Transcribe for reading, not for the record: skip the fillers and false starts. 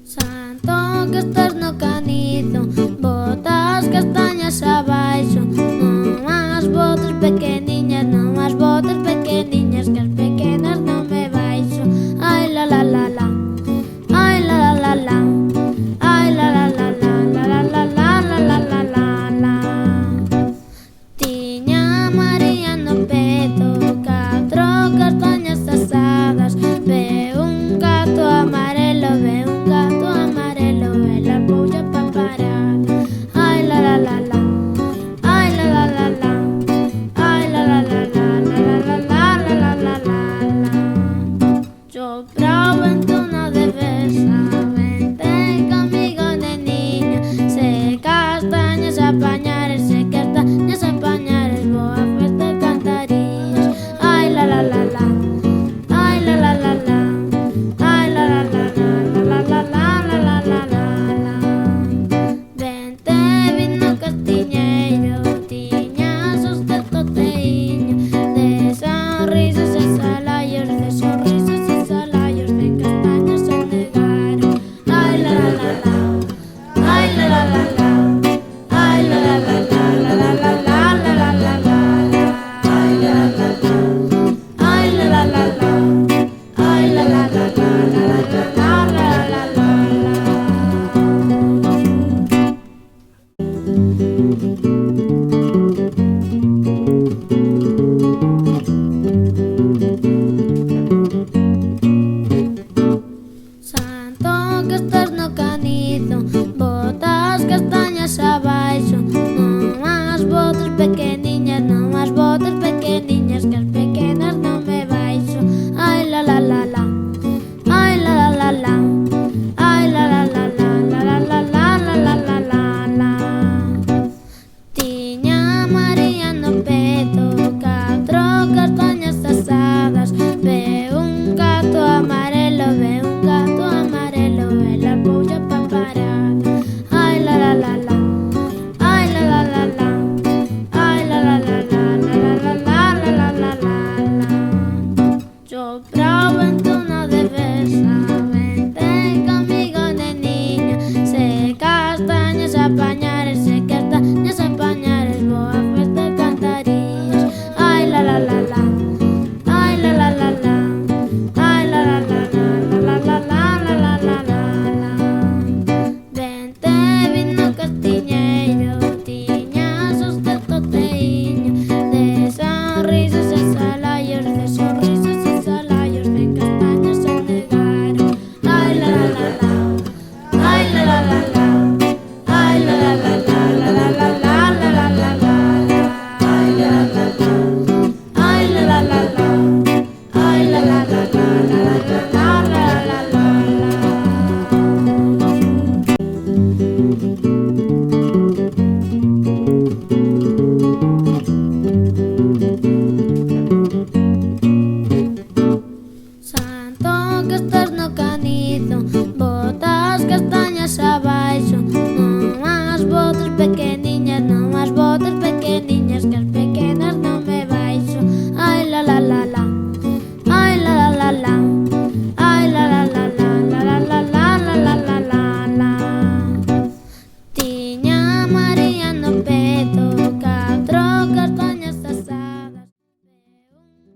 Santo, que estás no canizo, bota as castañas abaixo. Non as botes pequeniñas, non as botes pequeniñas, que as pequenas non me baixo. Ai la la la la, ai la la la la, ai la la la la, la la la la, la la la la la. Tiña María no peto 4 castañas asadas. Ve un gato amarelo, ve un gato amarelo, ve la poulla pa parar. Ai la la la la, ai la la la la, ai la la la la, la la la la, la la la la. Sopra o vento na devesa, vente comigo neniño. Se castañas apañares, se castañas apañares, boa festa cantarías. Ai la la la la, ai la la la la, ai la la la la, la la la la, la la la la. Vente vino castiñeiro, tiñas os del toteiño, de sonrisas e salaios, de sonrisas e salaios, de castañas ao negar. Ai la la la la, ai la la la la, ai la la la la, la la la la, la la la la la. Ai la la la la, ai la la la la, ai la la la la, la la la la, la la la la. Santo, que estás no canizo, bota as castañas abaixo. Non as botes pequeniñas,